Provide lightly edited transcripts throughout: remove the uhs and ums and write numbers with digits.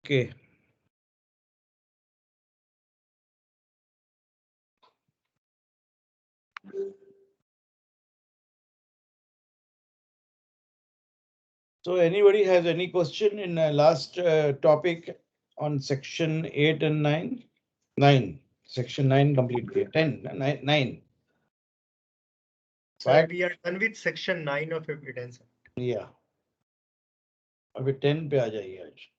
Okay. So anybody has any question in last topic on section 8 and 9? 9. Section 9 complete. 10. 9. Sir, we are done with section 9 of evidence. Yeah. अभी 10 पे आ जाइए आज.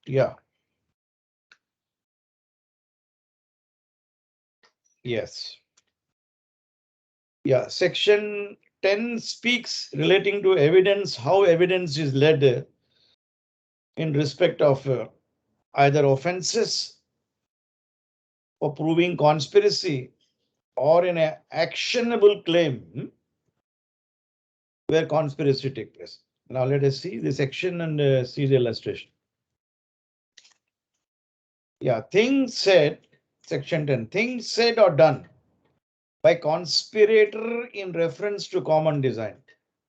Yeah. Yes. Yeah. Section 10 speaks relating to evidence, how evidence is led in respect of either offenses or proving conspiracy or in an actionable claim where conspiracy take place. Now let us see the section and see the illustration. Yeah, things said, section 10, things said or done by conspirator in reference to common design.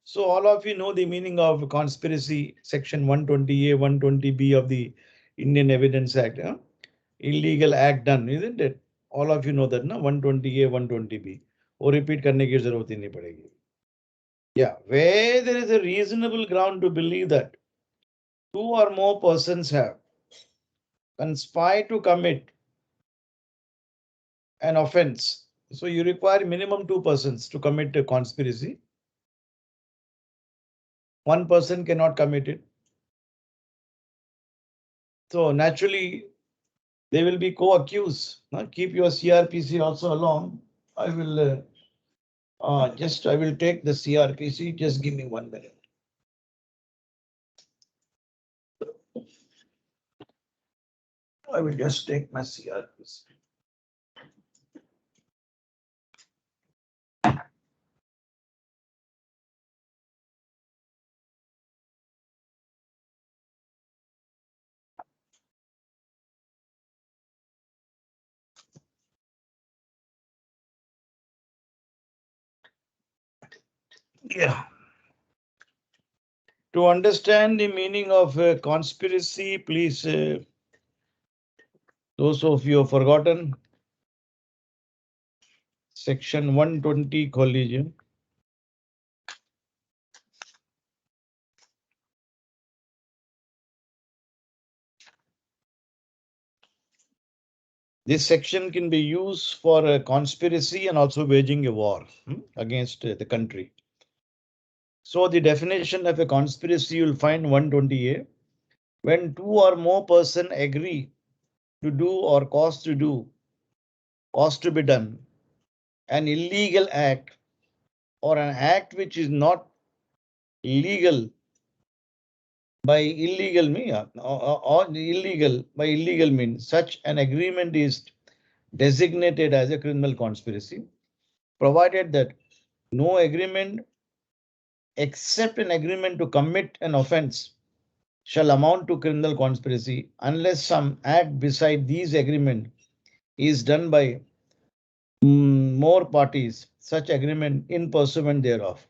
So all of you know the meaning of conspiracy, section 120A, 120B of the Indian Evidence Act. Illegal act done, isn't it? All of you know that, no? 120A, 120B. Or repeat करने की जरूरत ही नहीं पड़ेगी. Yeah, where there is a reasonable ground to believe that two or more persons have conspired to commit an offense. So you require minimum 2 persons to commit a conspiracy. One person cannot commit it. So naturally, they will be co-accused. Keep your CRPC also along. I will I will take the CRPC. Just give me 1 minute. I will just take my CRPC. Yeah. To understand the meaning of conspiracy, please, those of you have forgotten, section 120 collision. This section can be used for a conspiracy and also waging a war against the country. So the definition of a conspiracy you'll find 120A. When two or more persons agree to do or cause to be done, an illegal act or an act which is not legal by illegal means or illegal by illegal means, such an agreement is designated as a criminal conspiracy, provided that no agreement except an agreement to commit an offense shall amount to criminal conspiracy unless some act beside these agreement is done by more parties, such agreement in pursuant thereof.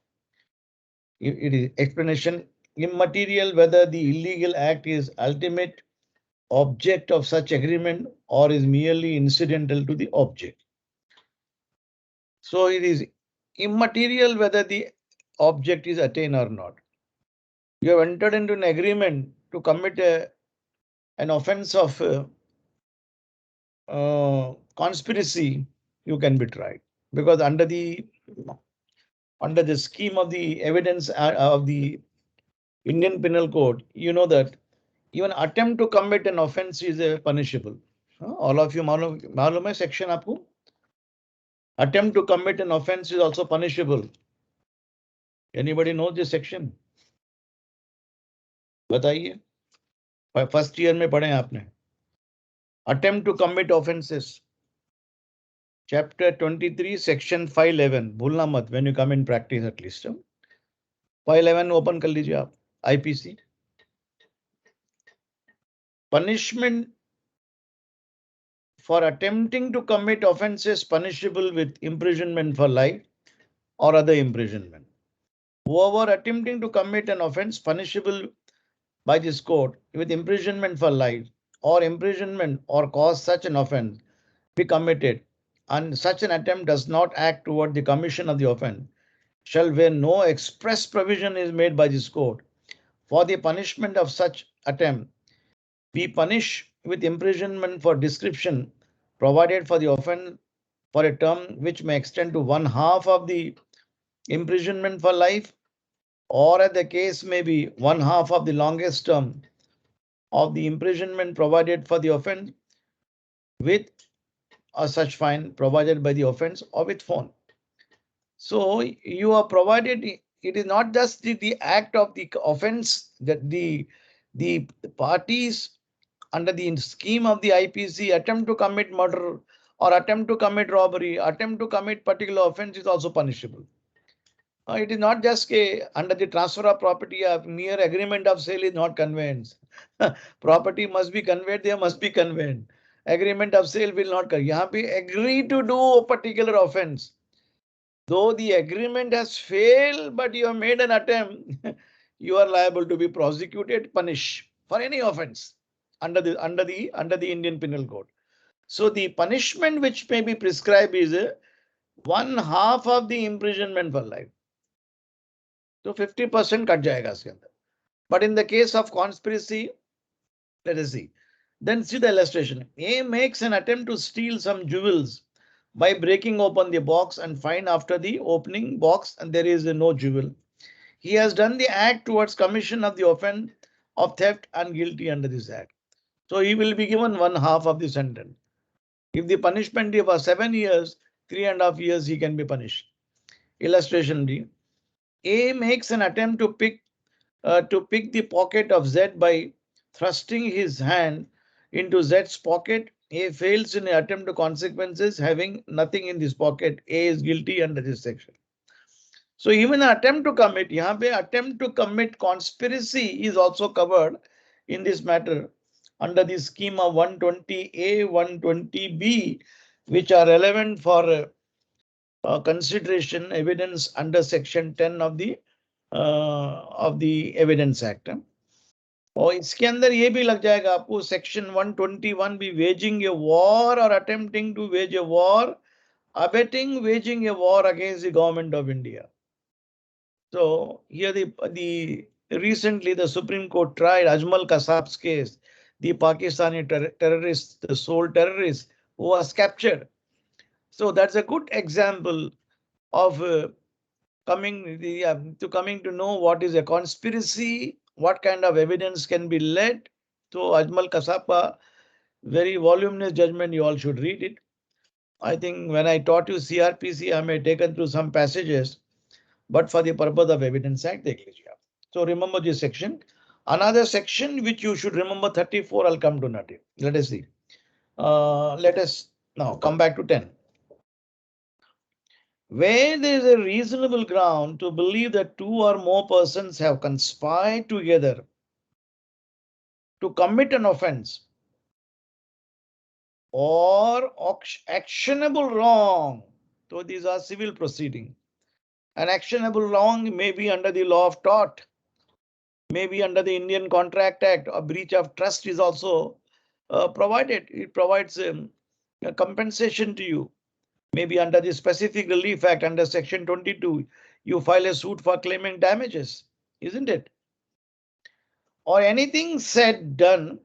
It is explanation immaterial whether the illegal act is ultimate object of such agreement or is merely incidental to the object. So it is immaterial whether the object is attained or not. You have entered into an agreement to commit an offense of conspiracy, you can be tried because under the scheme of the evidence of the Indian Penal Code, you know that even attempt to commit an offense is punishable. All of you मालूम है section आपको? Attempt to commit an offense is also punishable. Anybody knows this section? बताइए. First year में पढ़े आपने. Attempt to commit offenses. Chapter 23, section 511. भूलना मत when you come in practice at least. 511 open कर लीजिए आप. IPC. Punishment for attempting to commit offences punishable with imprisonment for life or other imprisonment. Whoever attempting to commit an offence punishable by this court with imprisonment for life or imprisonment or cause such an offence be committed, and such an attempt does not act toward the commission of the offence, shall, where no express provision is made by this court for the punishment of such attempt, be punished with imprisonment for description provided for the offence for a term which may extend to one half of the imprisonment for life, or as the case may be, one half of the longest term of the imprisonment provided for the offence with a such fine provided by the offence or with fine. So you are provided, it is not just the act of the offence that the parties under the scheme of the IPC attempt to commit murder or attempt to commit robbery, attempt to commit particular offence is also punishable. It is not just under the transfer of property, a mere agreement of sale is not conveyance. Property must be conveyed, there must be conveyed. Agreement of sale will not come. यहाँ पे agree to do a particular offence. Though the agreement has failed, but you have made an attempt, you are liable to be prosecuted, punished for any offence under the Indian Penal Code. So the punishment which may be prescribed is one half of the imprisonment for life. So 50% cut जाएगा इसके अंदर. But in the case of conspiracy, let us see. Then see the illustration. A makes an attempt to steal some jewels by breaking open the box and find after the opening box and there is no jewel. He has done the act towards commission of the offense of theft and guilty under this act. So he will be given one half of the sentence. If the punishment is for 7 years, 3.5 years he can be punished. Illustration D. A makes an attempt to pick the pocket of Z by thrusting his hand into Z's pocket. A fails in an attempt to consequences having nothing in this pocket. A is guilty under this section. So even an attempt to commit, यहाँ पे attempt to commit conspiracy is also covered in this matter under the scheme of 120A, 120B, which are relevant for consideration evidence under section 10 of the Evidence Act. और इसके अंदर ये भी लग जाएगा आपको सेक्शन 121 भी, waging a war or attempting to wage a war, abetting waging a war against the government of India. So here the recently the Supreme Court tried Ajmal Kasab's case, the Pakistani terrorist, the sole terrorist who was captured. So that's a good example of coming to know what is a conspiracy, what kind of evidence can be led. So Ajmal Kasab ka very voluminous judgment, you all should read it. I think when I taught you CRPC, I may have taken through some passages, but for the purpose of Evidence Act, dekh lijiye aap. So remember this section. Another section which you should remember, 34, I'll come to that. Let us see. Let us now come back to 10. Where there is a reasonable ground to believe that two or more persons have conspired together to commit an offense or actionable wrong. So these are civil proceedings. An actionable wrong may be under the law of tort, may be under the Indian Contract Act. A breach of trust is also provided. It provides a compensation to you. Maybe under the Specific Relief Act, under Section 22, you file a suit for claiming damages, isn't it? Or anything said, done,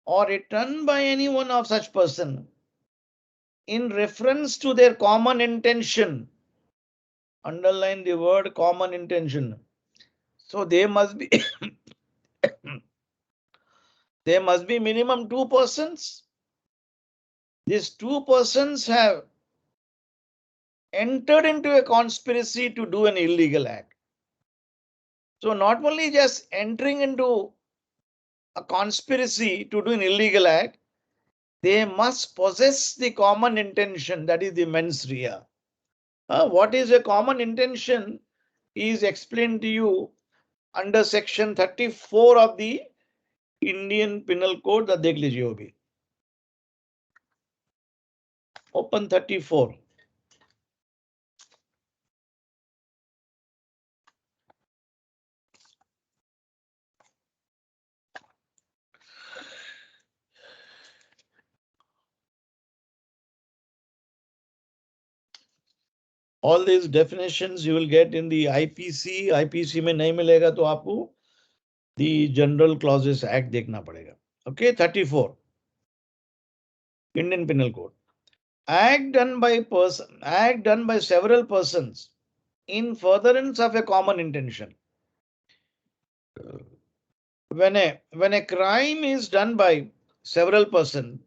or written by any one of such person in reference to their common intention. Underline the word common intention. So there must be there must be minimum 2 persons. These 2 persons have entered into a conspiracy to do an illegal act. So not only just entering into a conspiracy to do an illegal act, they must possess the common intention, that is the mens rea. What is a common intention is explained to you under section 34 of the Indian Penal Code. That dekh lijiye wo bhi. Open 34. All these definitions you will get in the IPC. IPC में नहीं मिलेगा तो आपको the General Clauses Act देखना पड़ेगा. Okay, 34. Indian Penal Code. Act done by several persons in furtherance of a common intention. When a crime is done by several persons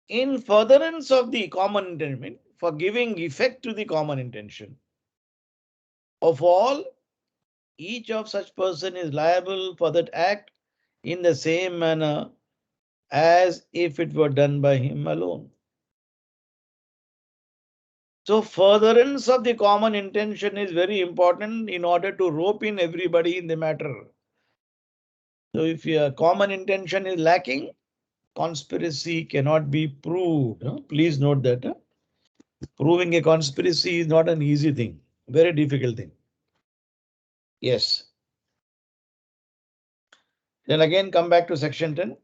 in furtherance of the common intention, for giving effect to the common intention of all, each of such person is liable for that act in the same manner as if it were done by him alone. So furtherance of the common intention is very important in order to rope in everybody in the matter. So if your common intention is lacking, conspiracy cannot be proved. Please note that. Proving a conspiracy is not an easy thing, very difficult thing. Yes. Then again come back to section 10.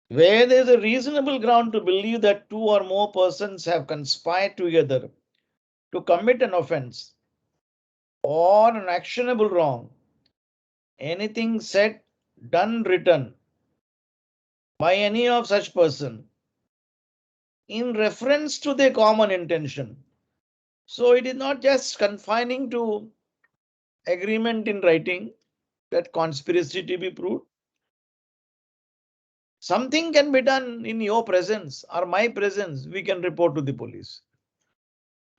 Where there is a reasonable ground to believe that two or more persons have conspired together to commit an offense or an actionable wrong, anything said, done, written by any of such person in reference to their common intention. So it is not just confining to agreement in writing that conspiracy to be proved. Something can be done in your presence or my presence. We can report to the police.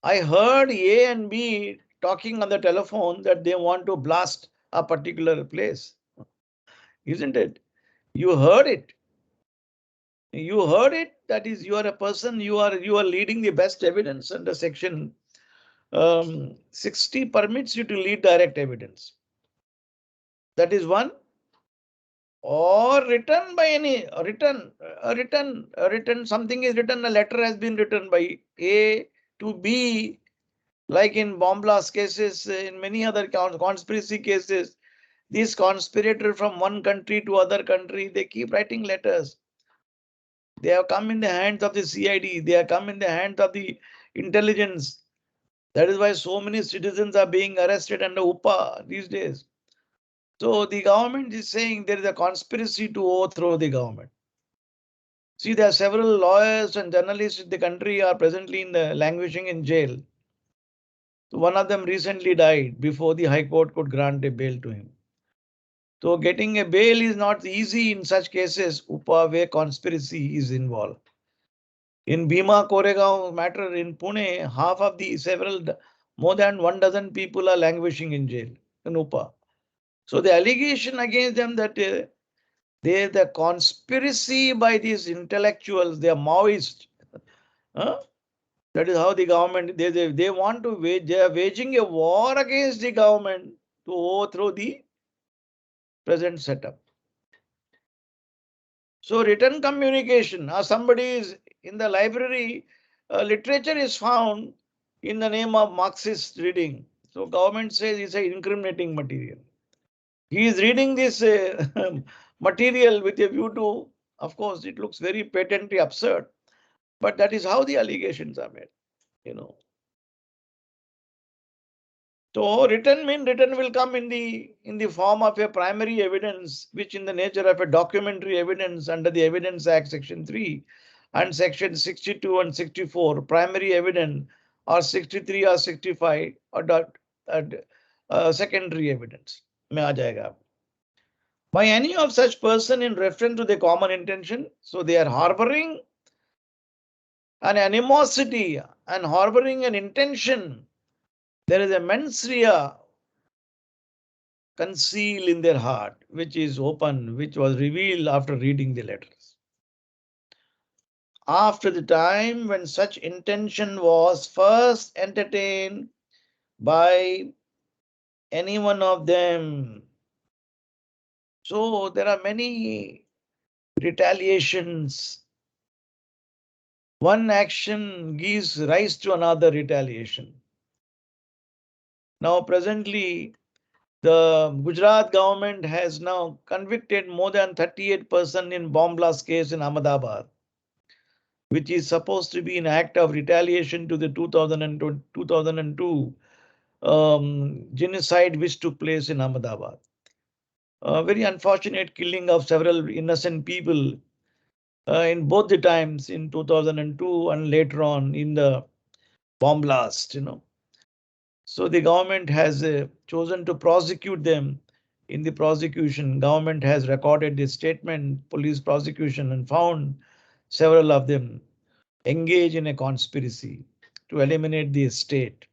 I heard A and B talking on the telephone that they want to blast a particular place. Isn't it? You heard it. You heard it. That is, you are a person. You are leading the best evidence under section 60 permits you to lead direct evidence. That is one. Or written by any written something is written. A letter has been written by A to B, like in bomb blast cases, in many other conspiracy cases. These conspirators from one country to other country, they keep writing letters. They have come in the hands of the CID. They have come in the hands of the intelligence. That is why so many citizens are being arrested under UPA these days. So the government is saying there is a conspiracy to overthrow the government. See, there are several lawyers and journalists in the country are presently languishing in jail. So one of them recently died before the High Court could grant a bail to him. So getting a bail is not easy in such cases, UPA, where conspiracy is involved. In Bhima Koregaon matter in Pune, half of more than 1 dozen people are languishing in jail in UPA. So the allegation against them that the conspiracy by these intellectuals, they are Maoist. That is how the government, they want to wage, they are waging a war against the government to overthrow the present setup. So written communication, or somebody is in the library, literature is found in the name of Marxist reading. So government says it's a incriminating material. He is reading this material with a view to, of course, it looks very patently absurd, but that is how the allegations are made, you know. So written will come in the form of a primary evidence, which in the nature of a documentary evidence under the Evidence Act Section 3 and Section 62 and 64, primary evidence, or 63 or 65 or secondary evidence में आ जाएगा. By any of such person in reference to the common intention, so they are harboring an animosity and harboring an intention. There is a mens rea concealed in their heart, which is open, which was revealed after reading the letters. After the time when such intention was first entertained by any one of them. So there are many retaliations One action gives rise to another retaliation. Now, presently, the Gujarat government has now convicted more than 38 persons in bomb blast case in Ahmedabad, which is supposed to be an act of retaliation to the 2002 genocide which took place in Ahmedabad. A very unfortunate killing of several innocent people in both the times in 2002 and later on in the bomb blast. So the government has chosen to prosecute them. In the prosecution, government has recorded the statement, police prosecution, and found several of them engage in a conspiracy to eliminate the state,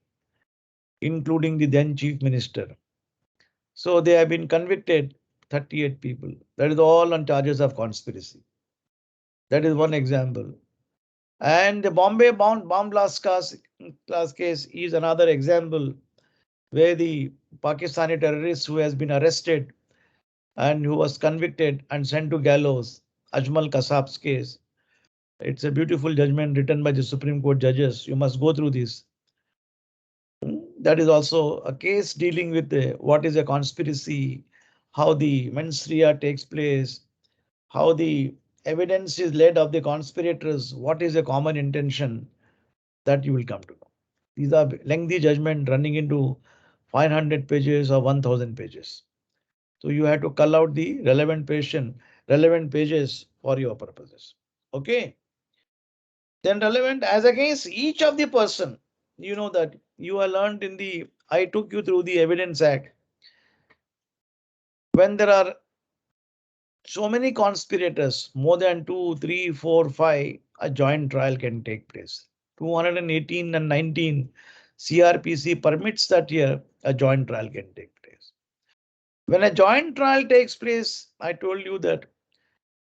including the then chief minister. So they have been convicted, 38 people. That is all on charges of conspiracy. That is one example. And the Bombay bomb blast case is another example where the Pakistani terrorist who has been arrested and who was convicted and sent to gallows, Ajmal Kasab's case. It's a beautiful judgment written by the Supreme Court judges. You must go through this. That is also a case dealing with what is a conspiracy, how the mens rea takes place, how the evidence is led of the conspirators, what is a common intention that you will come to know. These are lengthy judgment running into 500 pages or 1000 pages. So you have to cull out the relevant pages for your purposes. Okay. Then relevant as against each of the person. You know that you are learned in the, I took you through the Evidence Act. When there are so many conspirators, more than 2, 3, 4, 5, a joint trial can take place. 218 and 19 CRPC permits that here a joint trial can take place. When a joint trial takes place, I told you that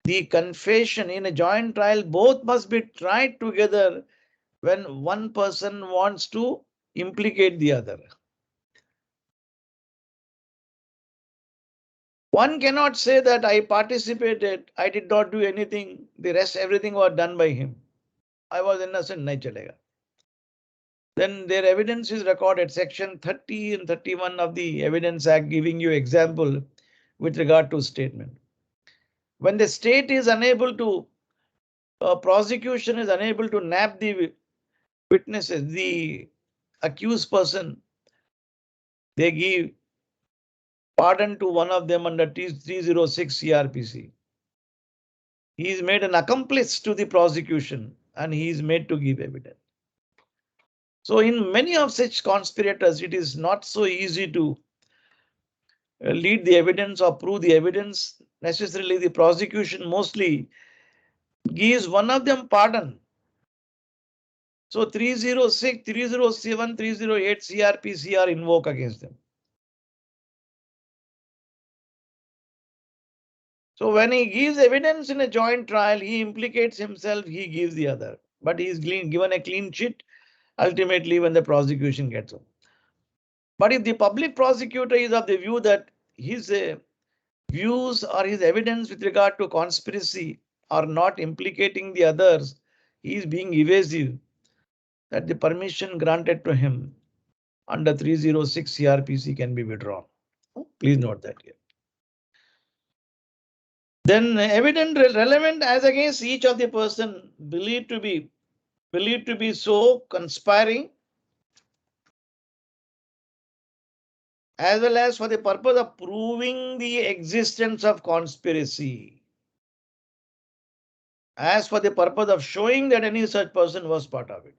the confession in a joint trial, both must be tried together when one person wants to implicate the other. One cannot say that I participated, I did not do anything, the rest everything was done by him. I was innocent, nahi chalega. Then their evidence is recorded, section 30 and 31 of the Evidence Act giving you example with regard to statement. When the state is unable to, prosecution is unable to nab the witnesses, the accused person, they give pardon to one of them under 306 CRPC. He is made an accomplice to the prosecution and he is made to give evidence. So in many of such conspirators, it is not so easy to lead the evidence or prove the evidence. Necessarily, the prosecution mostly gives one of them pardon. So 306, 307, 308 CRPC are invoked against them. So when he gives evidence in a joint trial, he implicates himself, he gives the other. But he is given a clean sheet ultimately when the prosecution gets home. But if the public prosecutor is of the view that his views or his evidence with regard to conspiracy are not implicating the others, he is being evasive, that the permission granted to him under 306 CRPC can be withdrawn. Please note that here. Then evident relevant as against each of the person believed to be so conspiring, as well as for the purpose of proving the existence of conspiracy, as for the purpose of showing that any such person was part of it.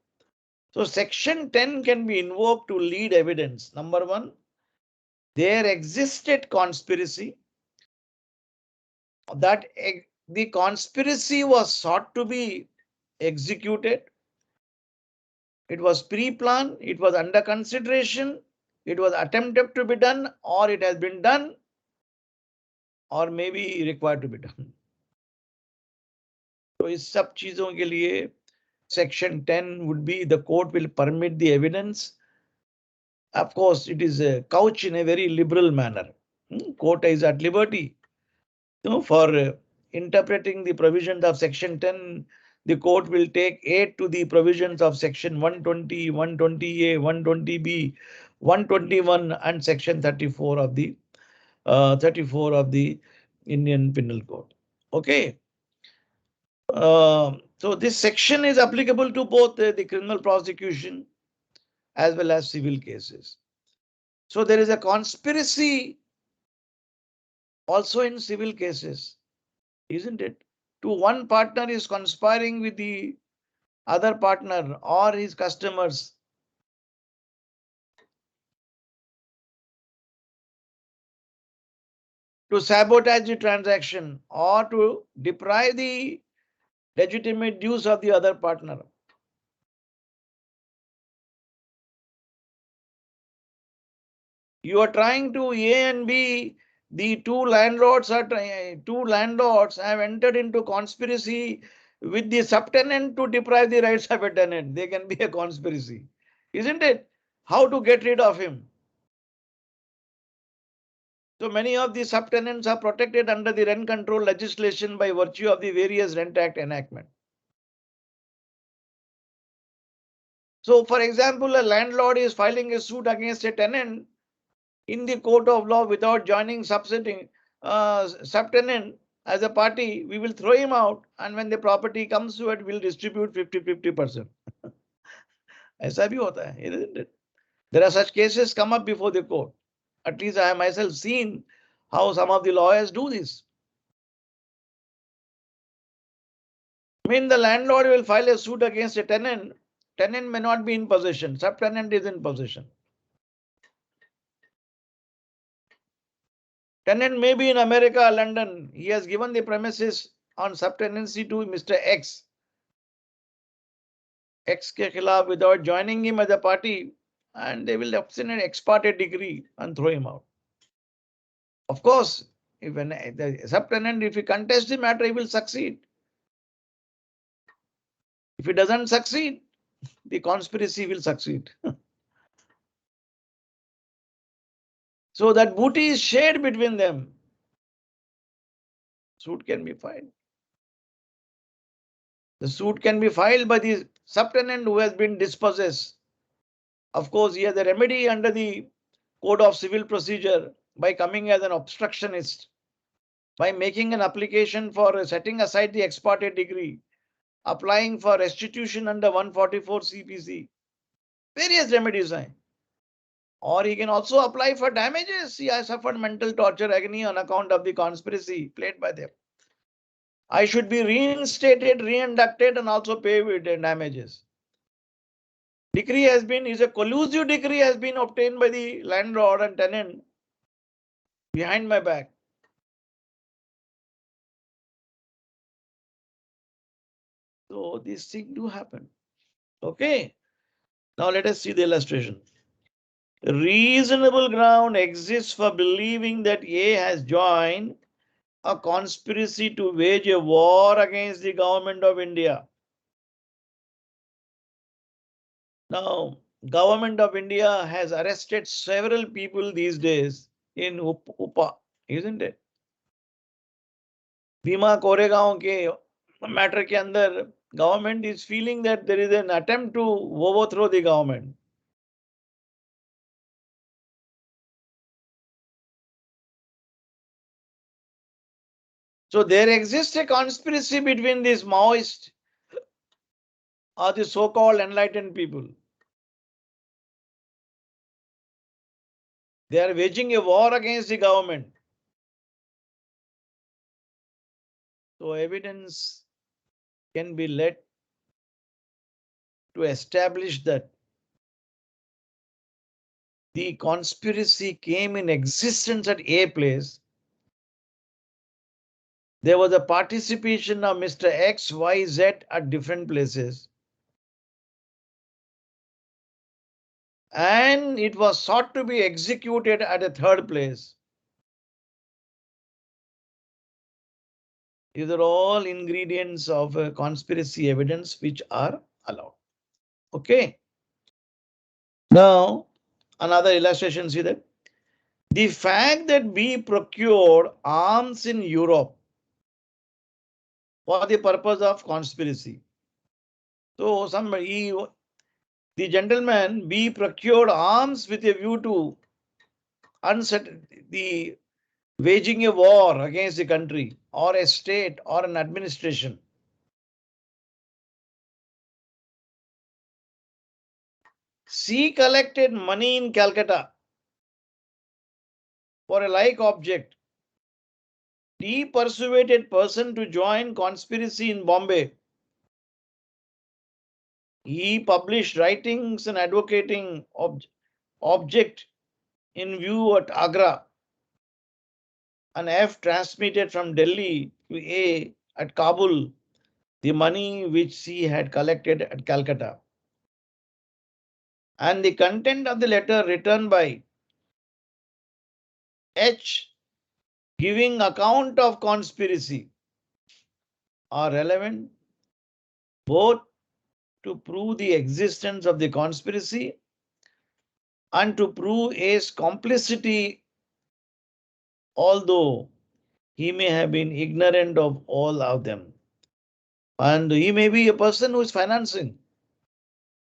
So section 10 can be invoked to lead evidence. Number one, there existed conspiracy, that the conspiracy was sought to be executed. It was pre-planned, it was under consideration, it was attempted to be done, or it has been done, or maybe required to be done. So इस सब चीजों के लिए section 10 would be the court will permit the evidence. Of course, it is couched in a very liberal manner. Court is at liberty for interpreting the provisions of section 10. the court will take aid to the provisions of section 120, 120A, 120B, 121 and section 34 of the 34 of the Indian Penal Code. Okay. So this section is applicable to both the criminal prosecution as well as civil cases. So there is a conspiracy also in civil cases, isn't it? To one partner is conspiring with the other partner or his customers to sabotage the transaction or to deprive the legitimate dues of the other partner. You are trying to A and B. The two landlords have entered into conspiracy with the subtenant to deprive the rights of a tenant. They can be a conspiracy, isn't it? How to get rid of him? So many of the subtenants are protected under the rent control legislation by virtue of the various Rent Act enactment. So, for example, a landlord is filing a suit against a tenant in the court of law without joining subtenant as a party. We will throw him out, and when the property comes to it, we'll distribute 50-50%. ऐसा भी होता है, isn't it? There are such cases come up before the court. At least I have myself seen how some of the lawyers do this. I mean, the landlord will file a suit against a tenant. Tenant may not be in possession. Subtenant is in possession. Tenant may be in America, London. He has given the premises on subtenancy to Mr. X. X के खिलाफ without joining him as a party, and they will obtain an ex parte decree and throw him out. Of course, if the subtenant, if he contests the matter, he will succeed. If he doesn't succeed, the conspiracy will succeed. So that booty is shared between them. Suit can be filed. The suit can be filed by the subtenant who has been dispossessed. Of course, he has a remedy under the Code of Civil Procedure by coming as an obstructionist, by making an application for setting aside the ex parte decree, applying for restitution under 144 CPC. Various remedies. Or he can also apply for damages. He has suffered mental torture, agony on account of the conspiracy played by them. I should be reinstated, reinducted, and also pay with the damages. Decree is a collusive decree has been obtained by the landlord and tenant behind my back. So these things do happen. Okay. Now let us see the illustration. Reasonable ground exists for believing that A has joined a conspiracy to wage a war against the government of India. Now, government of India has arrested several people these days in UPA, isn't it? Bhima Koregaon ke matter ke andar, government is feeling that there is an attempt to overthrow the government. So there exists a conspiracy between these Maoists or the so-called enlightened people. They are waging a war against the government. So evidence can be led to establish that the conspiracy came in existence at A place. There was a participation of Mr. X, Y, Z at different places. And it was sought to be executed at a third place. These are all ingredients of a conspiracy evidence which are allowed. Okay. Now, another illustration, see that the fact that we procured arms in Europe for the purpose of conspiracy. So the gentleman B procured arms with a view to the waging a war against the country or a state or an administration. C collected money in Calcutta for a like object. D persuaded person to join conspiracy in Bombay. He published writings and advocating object in view at Agra. And F transmitted from Delhi to A at Kabul the money which C had collected at Calcutta. And the content of the letter written by H giving account of conspiracy are relevant both to prove the existence of the conspiracy and to prove A's complicity, although he may have been ignorant of all of them. And he may be a person who is financing.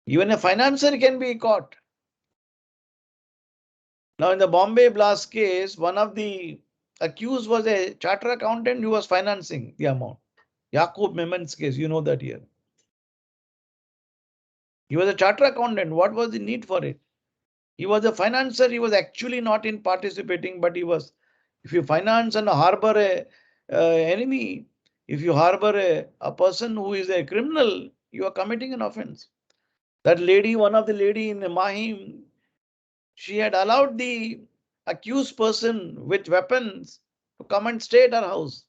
Even a financier can be caught. Now, in the Bombay blast case, one of the accused was a charter accountant who was financing the amount. Yaqub Memon's case, you know that here. He was a charter accountant. What was the need for it? He was a financier. He was actually not in participating, but he was. If you finance and harbor a enemy, if you harbor a person who is a criminal, you are committing an offense. That lady, one of the lady in Mahim, she had allowed the accused person with weapons to come and stay at her house.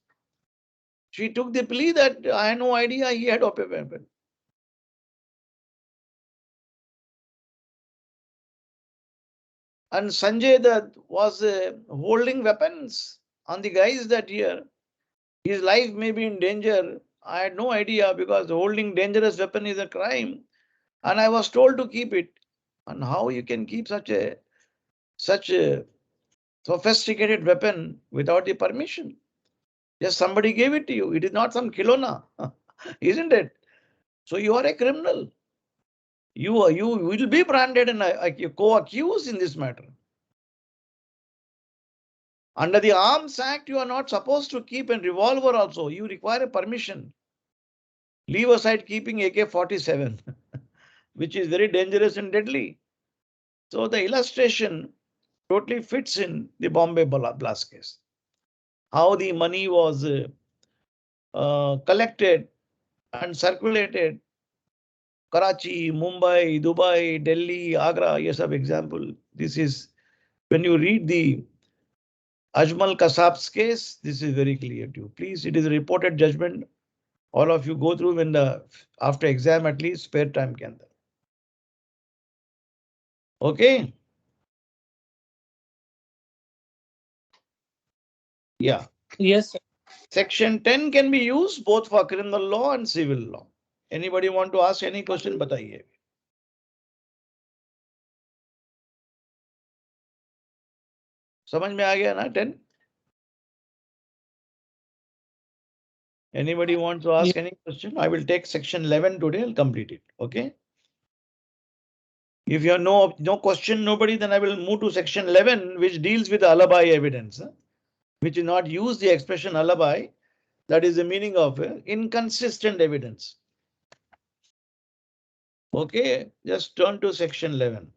She took the plea that I had no idea he had a weapon. And Sanjay that was holding weapons on the guys that here. His life may be in danger. I had no idea because holding dangerous weapon is a crime. And I was told to keep it. And how you can keep such a sophisticated weapon without the permission? Just somebody gave it to you. It is not some kilona, isn't it? So you are a criminal. You will be branded and co-accused in this matter. Under the Arms Act, you are not supposed to keep a revolver also. You require a permission. Leave aside keeping AK-47, which is very dangerous and deadly. So the illustration totally fits in the Bombay blast case. How the money was collected and circulated. Karachi, Mumbai, Dubai, Delhi, Agra, yes, of example. This is when you read the Ajmal Kasab's case, this is very clear to you. Please, it is a reported judgment. All of you go through when after exam at least spare time can. Okay. Yeah. Yes, sir. Section 10 can be used both for criminal law and civil law. Anybody want to ask any question? बताइए. समझ में आ गया ना 10? Anybody wants to ask any question? I will take section 11 today. I'll complete it. Okay. If you have no question, nobody, then I will move to section 11, which deals with alibi evidence, which is not use the expression alibi. That is the meaning of inconsistent evidence. Okay, just turn to section 11.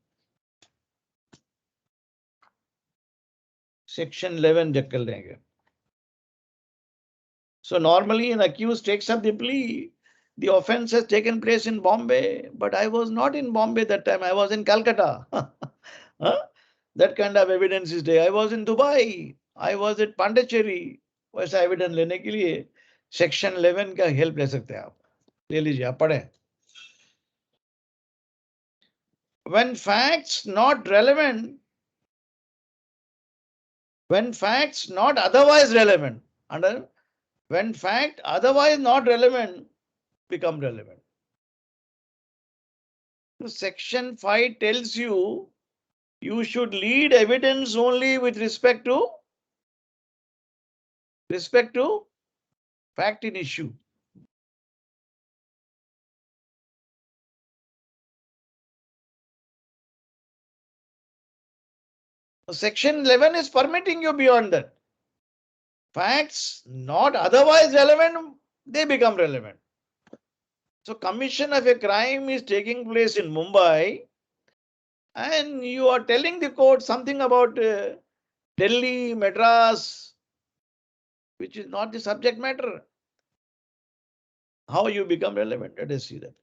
Section 11 देख कर लेंगे. So normally an accused takes up the plea. The offense has taken place in Bombay, but I was not in Bombay that time. I was in Calcutta. Huh? That kind of evidence is there. I was in Dubai. I was at Pondicherry. वैसा evidence लेने के लिए section 11 का help ले सकते हैं आप. ले लीजिए, आप पढ़ें. When facts not relevant, when facts not otherwise relevant, when fact otherwise not relevant become relevant. So section 5 tells you you should lead evidence only with respect to fact in issue. Section 11 is permitting you beyond that. Facts not otherwise relevant, they become relevant. So commission of a crime is taking place in Mumbai, and you are telling the court something about Delhi, Madras, which is not the subject matter. How you become relevant? Let us see that.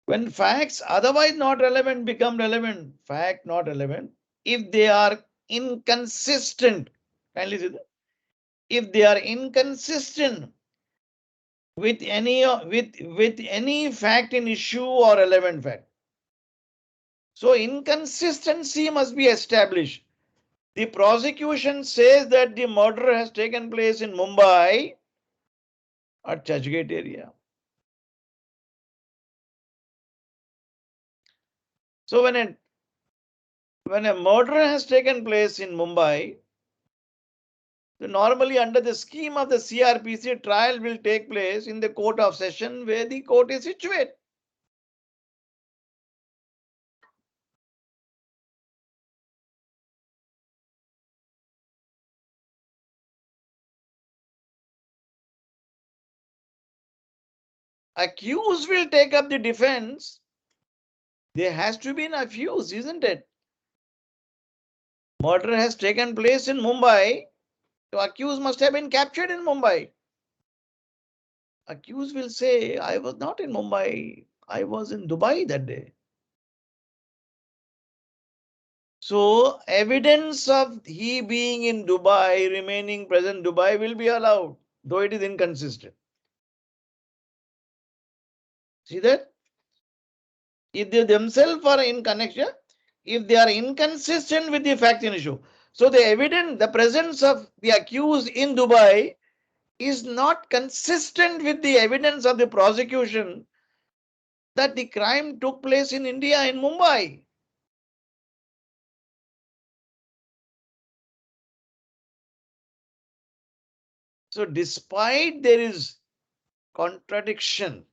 When facts otherwise not relevant become relevant, fact not relevant, if they are inconsistent, kindly see that. If they are inconsistent with any fact in issue or relevant fact. So inconsistency must be established. The prosecution says that the murder has taken place in Mumbai at Churchgate area. So when a murder has taken place in Mumbai, normally under the scheme of the CRPC, trial will take place in the court of session where the court is situated. Accused will take up the defense. There has to be an accused, isn't it? Murder has taken place in Mumbai. The accused must have been captured in Mumbai. Accused will say, I was not in Mumbai. I was in Dubai that day. So evidence of he being in Dubai, remaining present Dubai will be allowed, though it is inconsistent. See that? If they themselves are in connection, if they are inconsistent with the fact in issue. So the evidence, the presence of the accused in Dubai is not consistent with the evidence of the prosecution that the crime took place in India, in Mumbai. So despite there is contradiction,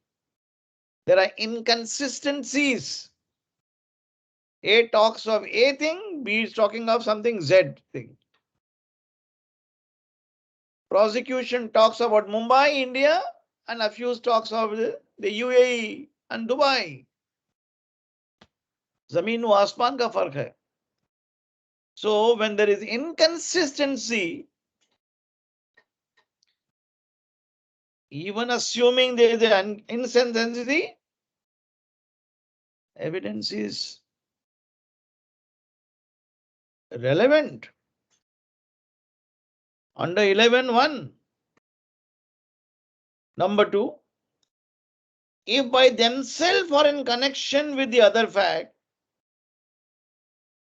there are inconsistencies. A talks of A thing, B is talking of something Z thing. Prosecution talks about Mumbai, India, and accused talks of the UAE and Dubai. Zameen व आसमान का फर्क है. So when there is inconsistency, even assuming there is an inconsistency, evidence is relevant. Under 11.1. Number 2, if by themselves or in connection with the other fact,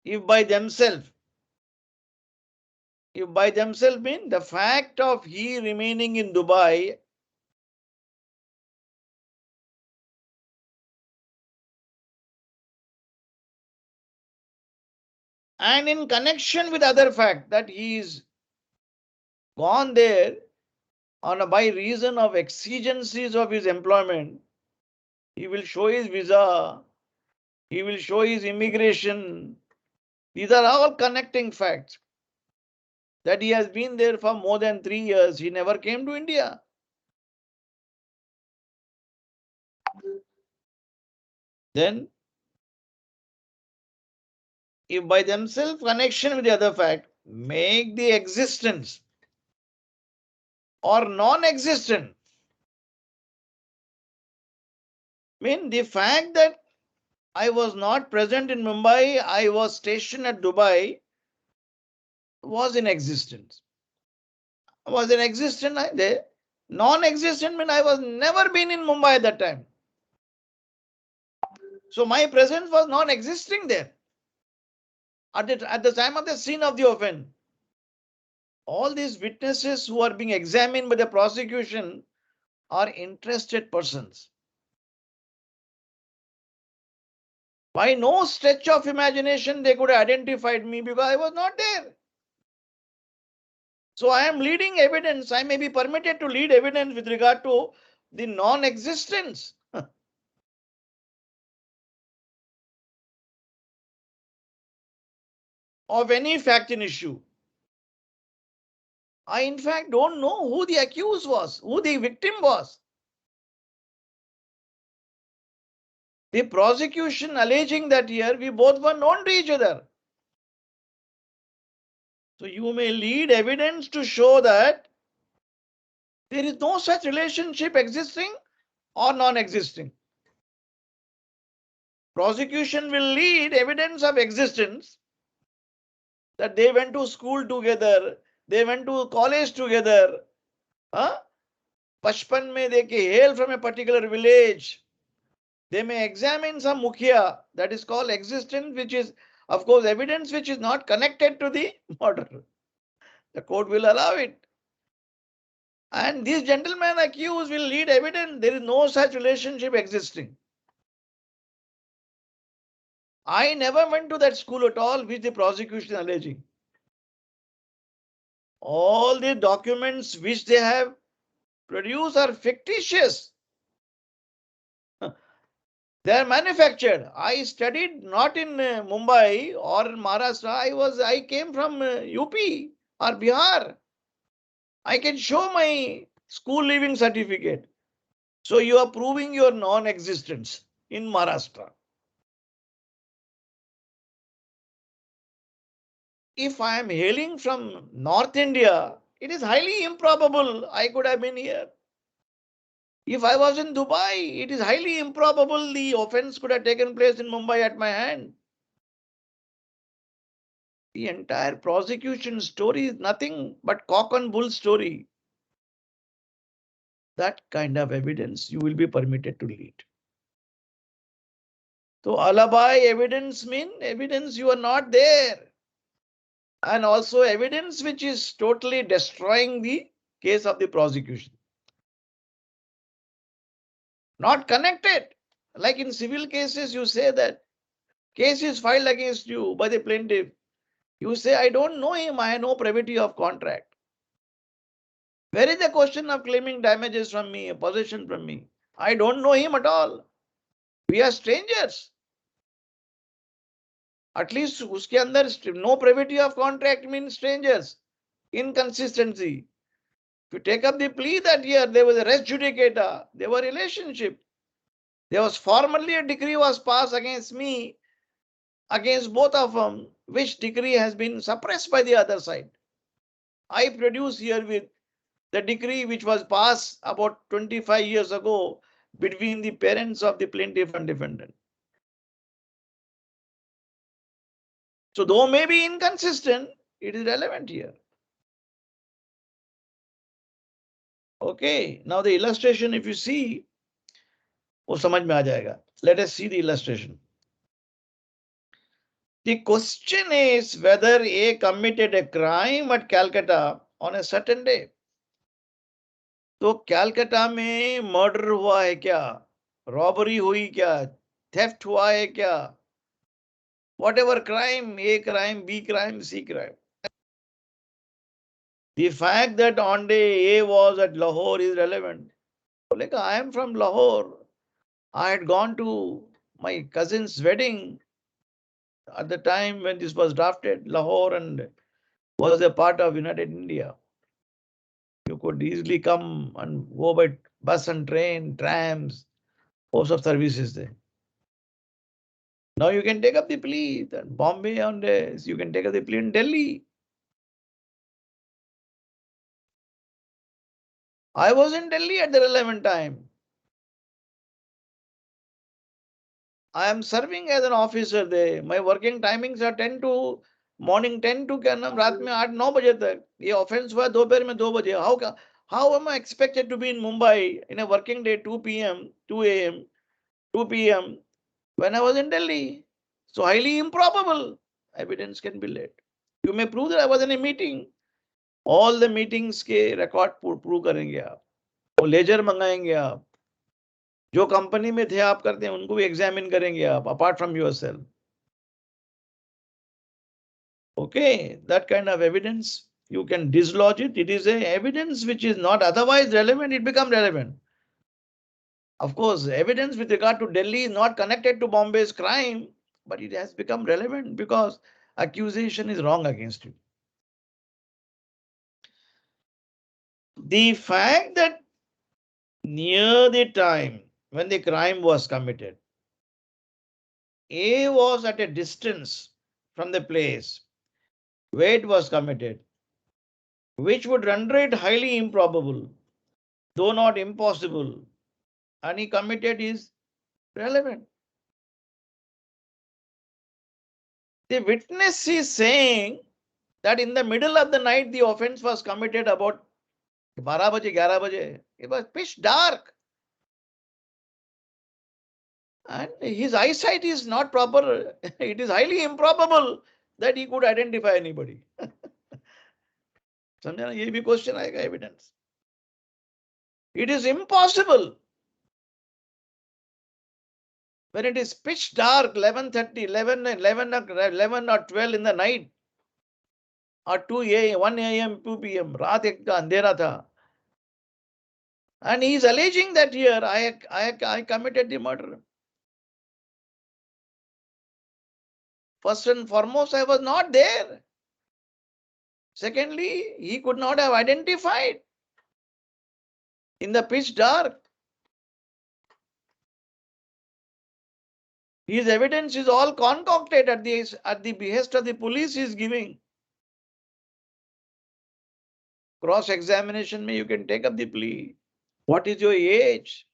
if by themselves mean the fact of he remaining in Dubai and in connection with other fact that he is gone there by reason of exigencies of his employment, he will show his visa, he will show his immigration. These are all connecting facts. That he has been there for more than 3 years, he never came to India. Then, if by themselves connection with the other fact make the existence or non-existent, mean the fact that I was not present in Mumbai, I was stationed at Dubai, was in existence. Was in existence there. Non-existent mean I was never been in Mumbai at that time. So my presence was non-existing there at the time of the scene of the offense. All these witnesses who are being examined by the prosecution are interested persons. By no stretch of imagination they could have identified me because I was not there. So I am leading evidence. I may be permitted to lead evidence with regard to the non-existence. of any fact in issue. I, in fact, don't know who the accused was, who the victim was. The prosecution alleging that here we both were known to each other. So you may lead evidence to show that there is no such relationship existing or non-existing. Prosecution will lead evidence of existence that they went to school together, they went to college together. Huh? Bachpan mein they hail from a particular village. They may examine some mukhya, that is called existence, which is, of course, evidence which is not connected to the murder. The court will allow it. And these gentlemen accused will lead evidence there is no such relationship existing. I never went to that school at all, which the prosecution alleging. All the documents which they have produced are fictitious. They are manufactured. I studied not in Mumbai or in Maharashtra. I came from UP or Bihar. I can show my school leaving certificate. So you are proving your non-existence in Maharashtra. If I am hailing from North India, it is highly improbable I could have been here. If I was in Dubai, it is highly improbable the offense could have taken place in Mumbai at my hand. The entire prosecution story is nothing but cock and bull story. That kind of evidence you will be permitted to lead. So alibi evidence mean evidence you are not there. And also evidence which is totally destroying the case of the prosecution. Not connected. Like in civil cases, you say that case is filed against you by the plaintiff. You say, I don't know him, I have no privity of contract. Where is the question of claiming damages from me, possession from me? I don't know him at all. We are strangers. At least uske andar no privity of contract means strangers. Inconsistency. If you take up the plea that year, there was a res judicata, there were relationship. There was formally a decree was passed against me, against both of them, which decree has been suppressed by the other side. I produce here with the decree which was passed about 25 years ago between the parents of the plaintiff and defendant. So though may be inconsistent, it is relevant here. Okay, now the illustration, if you see, वो समझ में आ जाएगा. Let us see the illustration. The question is whether A committed a crime at Calcutta on a certain day. तो कैलकाटा में murder हुआ है क्या, robbery हुई क्या, थेफ्ट हुआ है क्या, whatever crime, A crime, B crime, C crime. The fact that on day A was at Lahore is relevant. Like I am from Lahore. I had gone to my cousin's wedding at the time when this was drafted. Lahore and was a part of United India. You could easily come and go by bus and train, trams, host of services there. Now you can take up the plea that Bombay on this, you can take up the plea in Delhi. I was in Delhi at the relevant time. I am serving as an officer there. My working timings are 10 to morning 10 to क्या नाम रात में 8-9 बजे तक. ये offense हुआ दोपहर में 2 बजे. How am I expected to be in Mumbai in a working day 2 p.m., 2 a.m., 2 p.m. when I was in Delhi? So highly improbable evidence can be laid. You may prove that I was in a meeting. All the meetings के record prove करेंगे आप. वो laser मंगाएंगे आप. जो company में थे आप करते हैं उनको भी एग्जामिन करेंगे आप apart from yourself. Okay, that kind of evidence you can dislodge it. It is a evidence which is not otherwise relevant. It becomes relevant. Of course, evidence with regard to Delhi is not connected to Bombay's crime, but it has become relevant because accusation is wrong against you. The fact that near the time when the crime was committed, A was at a distance from the place where it was committed, which would render it highly improbable, though not impossible, and he committed is relevant. The witness is saying that in the middle of the night the offense was committed about 12 baje, 11 baje. It was pitch dark. And his eyesight is not proper. It is highly improbable that he could identify anybody. समझे ना ये भी question आएगा evidence It is impossible when it is pitch dark 11:30 11 or 12 in the night or 2 a.m. 1 a.m. 2 p.m. रात एक का अंधेरा था and he is alleging that here I committed the murder. First and foremost, I was not there. Secondly, he could not have identified in the pitch dark. His evidence is all concocted at the behest of the police he is giving. Cross examination, you can take up the plea. What is your age?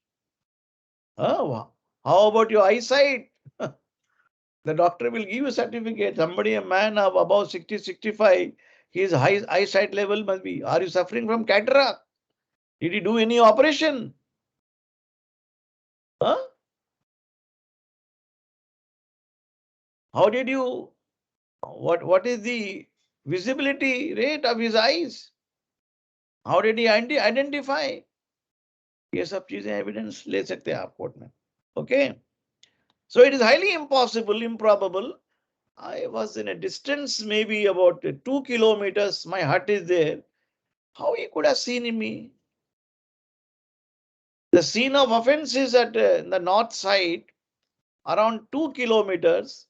How about your eyesight? The doctor will give you a certificate. Somebody, a man of above 60, 65, his eyesight level must be. Are you suffering from cataract? Did he do any operation? Huh? How did you, what is the visibility rate of his eyes? How did he identify? ये सब चीजें evidence ले सकते हैं आप court में. Okay. So it is highly impossible, improbable. I was in a distance maybe about 2 kilometers. My hut is there. How he could have seen me? The scene of offense is at the north side, around 2 kilometers.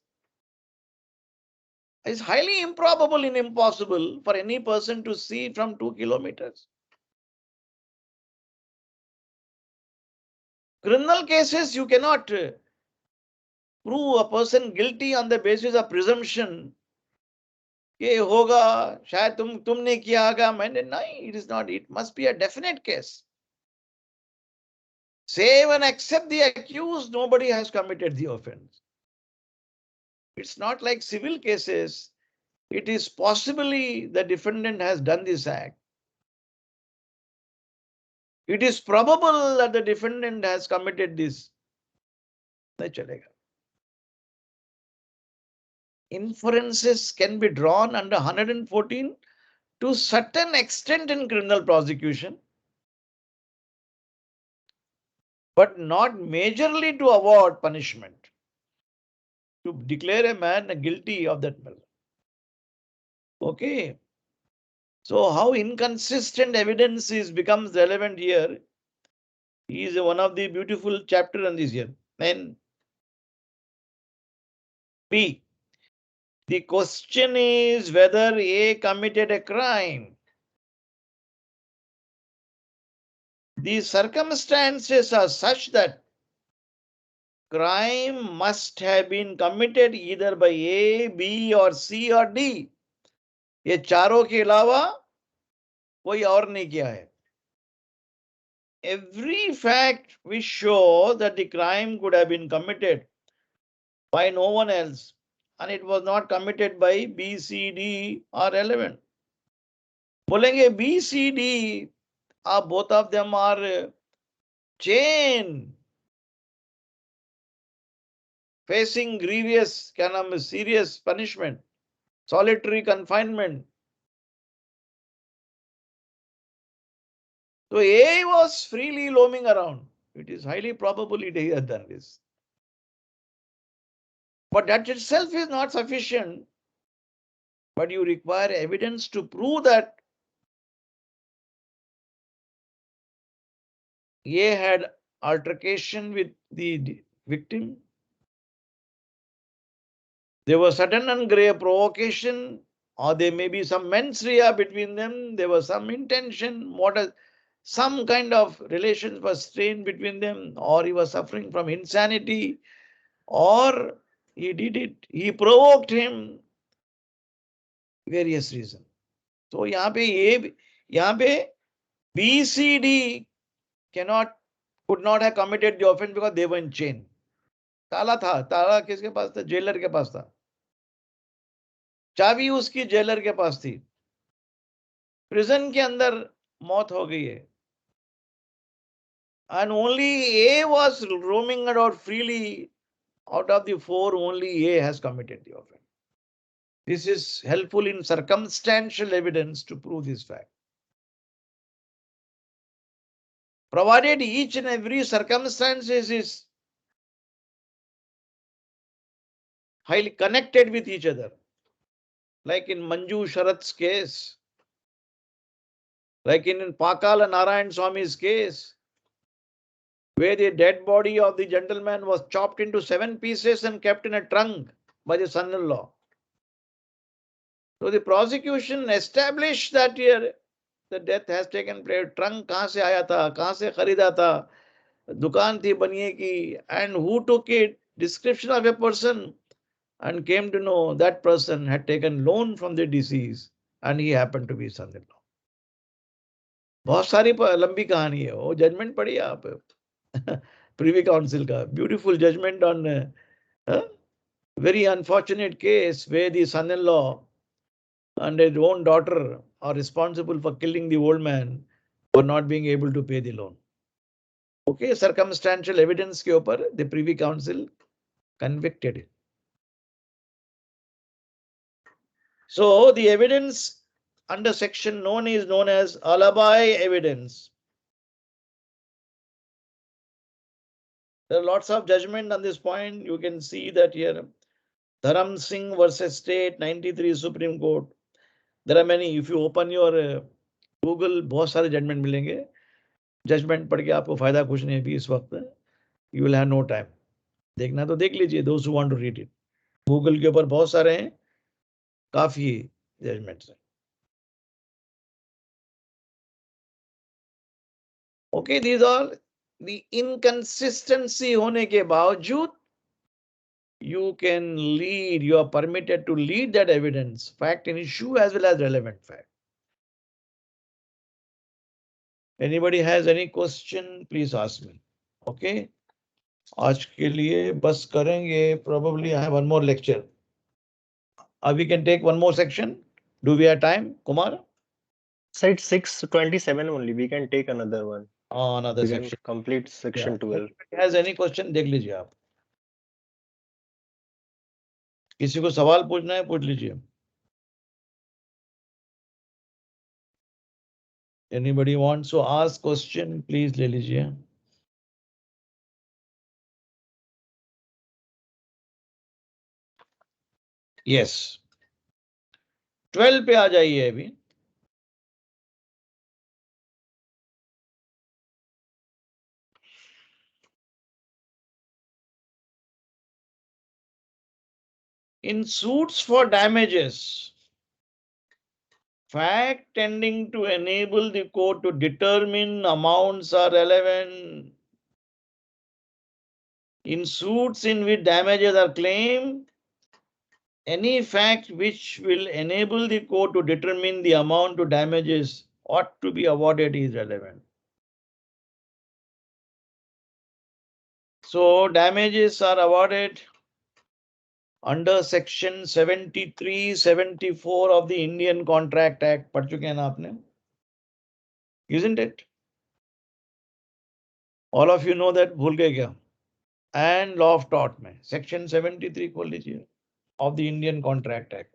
It's highly improbable and impossible for any person to see from 2 kilometers. Criminal cases, you cannot prove a person guilty on the basis of presumption. ये होगा शायद तुमने किया होगा मैंने नहीं. It is not. It must be a definite case. Save and accept the accused, nobody has committed the offense. It's not like civil cases. It is possibly the defendant has done this act. It is probable that the defendant has committed this. नहीं चलेगा. Inferences can be drawn under 114 to certain extent in criminal prosecution, but not majorly to award punishment, to declare a man guilty of that murder. Okay. So how inconsistent evidence becomes relevant here is one of the beautiful chapter on this here. Then B. The question is whether A committed a crime. The circumstances are such that crime must have been committed either by A, B or C or D. ये चारों के अलावा कोई और नहीं किया है. Every fact which show that the crime could have been committed by no one else and it was not committed by B, C, D are relevant. बोलेंगे B, C, D, both of them are chain facing grievous, serious punishment, solitary confinement. So A was freely roaming around. It is highly probable he has done this. But that itself is not sufficient. But you require evidence to prove that A had altercation with the victim. There was sudden and grave provocation, or there may be some mens rea between them. There was some intention, some kind of relations was strained between them, or he was suffering from insanity, or he did it, he provoked him, various reasons. So यहाँ पे BCD could not have committed the offense because they were in chain. ताला किसके पास था? Jailer के पास था. चाबी उसकी jailer के पास थी. प्रिजन के अंदर मौत हो गई है. And only A was roaming about freely. Out of the four, only A has committed the offense. This is helpful in circumstantial evidence to prove this fact. Provided each and every circumstance is highly connected with each other. Like in Manju Sharat's case, like in Pakala Narayan Swami's case, where the dead body of the gentleman was chopped into 7 pieces and kept in a trunk by the son-in-law. So the prosecution established that here the death has taken place. Trunk कहाँ से आया था, कहाँ से खरीदा था, दुकान थी बनिए की, and who took it, description of a person, and came to know that person had taken loan from the deceased and he happened to be son-in-law. बहुत सारी लंबी कहानी है वो. जजमेंट पढ़िए आप प्रीवी काउंसिल का. Beautiful judgement on very unfortunate case where the son-in-law and his own daughter are responsible for killing the old man for not being able to pay the loan. Okay, circumstantial evidence के ऊपर the Privy Council convicted him. So the evidence under section is known as alibi evidence. There are lots of judgment on this point. You can see that here. Dharam Singh versus State, 93 Supreme Court. There are many. If you open your Google, बहुत सारे judgment मिलेंगे. Judgment पढ़ के आपको फायदा कुछ नहीं भी इस वक्त. You will have no time. देखना तो देख लीजिए. Those who want to read it. Google के ऊपर बहुत सारे हैं. काफी judgments हैं. Okay, these are the inconsistency होने के बावजूद you can lead, you are permitted to lead that evidence, fact and issue as well as relevant fact. Anybody has any question, please ask me. Okay. आज के लिए बस करेंगे. Probably I have one more lecture. We can take one more section. Do we have time, Kumar? Side 627 only. We can take another one. Another We section. can complete section Yeah. 12. Has any question? देख लीजिए आप. किसी को सवाल पूछना है पूछ लीजिए. Anybody wants to ask question, please ले लीजिए. Yes. 12 पे आ जाइए अभी. In suits for damages, fact tending to enable the court to determine amounts are relevant. In suits in which damages are claimed, any fact which will enable the court to determine the amount to damages ought to be awarded is relevant. So damages are awarded under section 73, 74 of the Indian Contract Act. पढ़ चुके हैं ना आपने? Isn't it? All of you know that. भूल गए क्या? And law of tort में section 73 खोल लीजिए of the Indian Contract Act.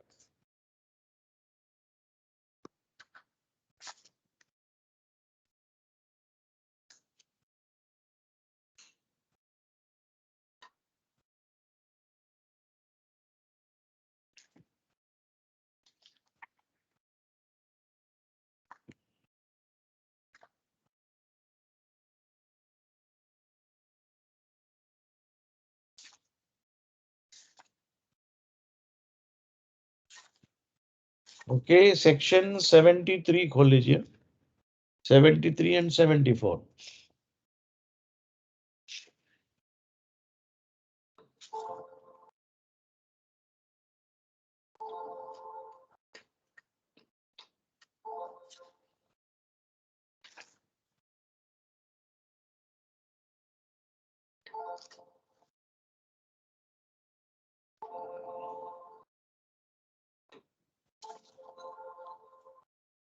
Okay, section 73 खोल लीजिए, 73 and 74.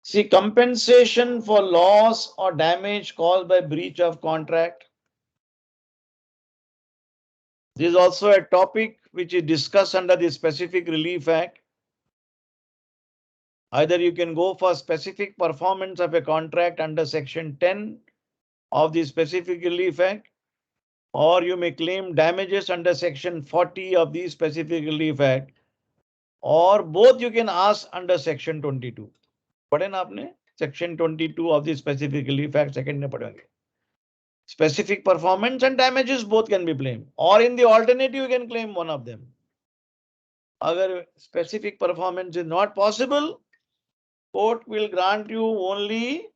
See, compensation for loss or damage caused by breach of contract. This is also a topic which is discussed under the Specific Relief Act. Either you can go for specific performance of a contract under Section 10 of the Specific Relief Act, or you may claim damages under Section 40 of the Specific Relief Act, or both you can ask under Section 22. पढ़े ना आपने Section 22 of the Specific Relief Act, second में पढ़ेंगे. Specific performance and damages both can be claimed, or in the alternative you can claim one of them. Agar specific performance is not possible, court will grant you only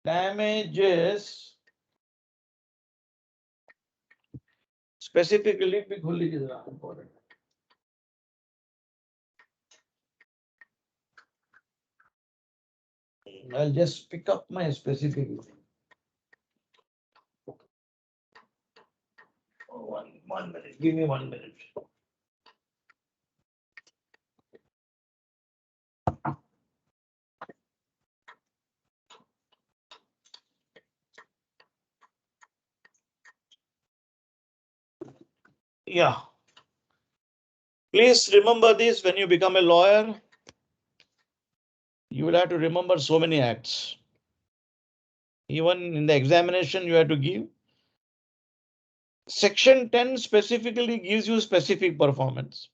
damages. Specifically, important. I'll just pick up my specific. One minute. Give me 1 minute. Yeah. Please remember this when you become a lawyer. You will have to remember so many acts. Even in the examination you have to give. Section 10 specifically gives you specific performance.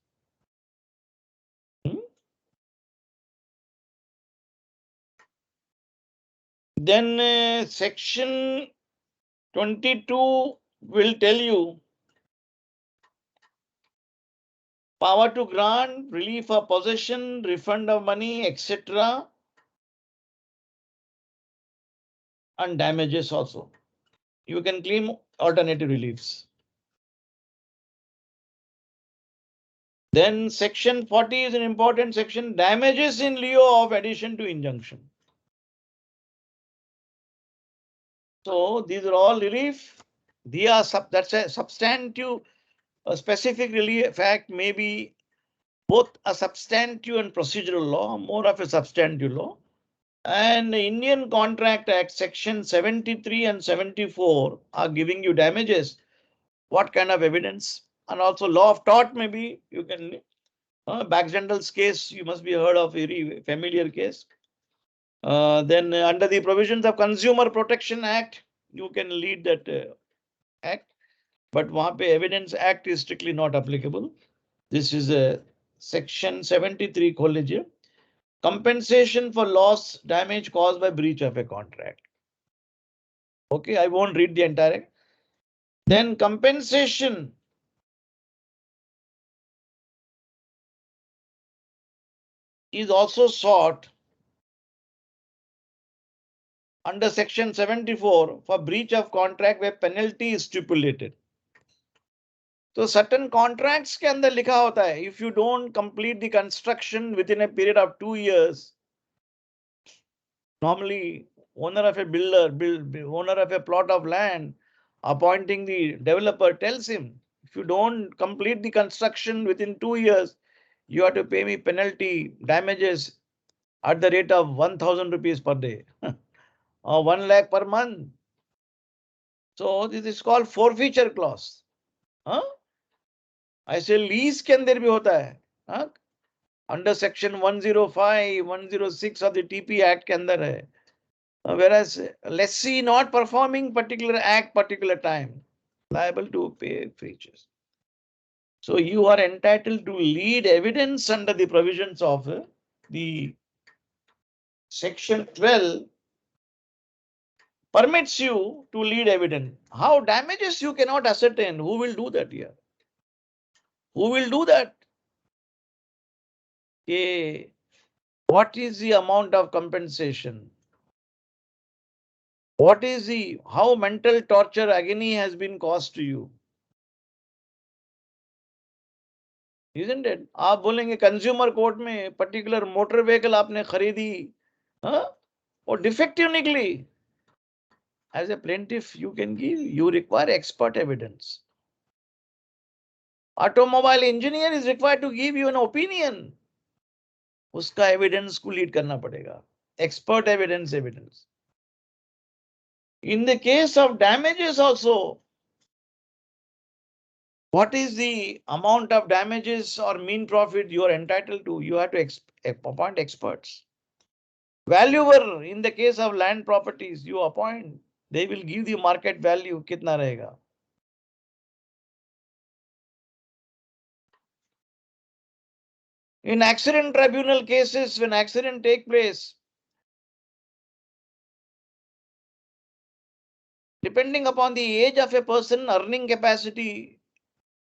Then section 22 will tell you power to grant, relief of possession, refund of money, etc. and damages also. You can claim alternative reliefs. Then section 40 is an important section, damages in lieu of addition to injunction. So these are all relief. That's a substantive, a specific relief act may be both a substantive and procedural law, more of a substantive law. And the Indian Contract Act section 73 and 74 are giving you damages. What kind of evidence? And also law of tort, maybe you can, Baxendel's case, you must be heard of, very familiar case. Then under the provisions of Consumer Protection Act, you can lead that act. But वहाँ पे Evidence Act is strictly not applicable. This is a section 73 खोल लीजिए. Compensation for loss, damage caused by breach of a contract. Okay, I won't read the entire. Then compensation is also sought under section 74 for breach of contract where penalty is stipulated. So certain contracts के अंदर लिखा होता है, if you don't complete the construction within a period of 2 years, normally owner of a owner of a plot of land appointing the developer tells him, if you don't complete the construction within 2 years, you have to pay me penalty damages at the rate of 1,000 rupees per day or 1 lakh per month. So this is called forfeiture clause. ऐसे lease के अंदर भी होता है, under section 105, 106 of the TP Act के अंदर है. Whereas lessee not performing particular act, particular time, liable to pay features. So you are entitled to lead evidence under the provisions of the section 12 permits you to lead evidence. How damages you cannot ascertain. Who will do that here? Who will do that? What is the amount of compensation? What is the, how mental torture agony has been caused to you? Isn't it? आप बोलेंगे consumer court में particular motor vehicle आपने खरीदी, हाँ? और defective निकली. As a plaintiff, you can give, you require expert evidence. Automobile engineer is required to give you an opinion. उसका evidence को लीड करना पड़ेगा. Expert evidence. In the case of damages also, what is the amount of damages or mean profit you are entitled to? You have to appoint experts. Valuer, in the case of land properties, you appoint. They will give the market value. कितना रहेगा? In accident tribunal cases, when accident take place, depending upon the age of a person, earning capacity,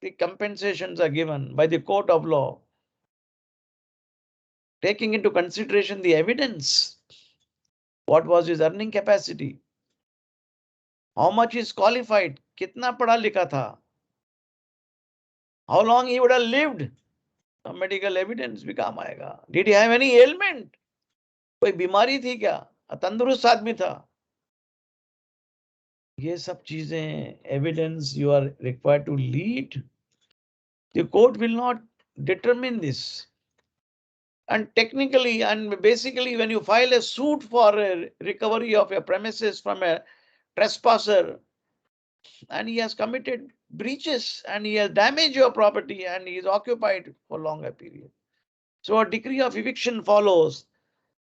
the compensations are given by the court of law, taking into consideration the evidence. What was his earning capacity? How much is qualified? कितना पढ़ा लिखा था? How long he would have lived? Some medical evidence भी काम आएगा. Did he have any ailment? कोई बीमारी थी क्या? तंदुरुस्त आदमी था. ये सब चीजें evidence you are required to lead. The court will not determine this. And technically and basically, when you file a suit for a recovery of a premises from a trespasser, and he has committed breaches and he has damaged your property and he is occupied for longer period, so a decree of eviction follows,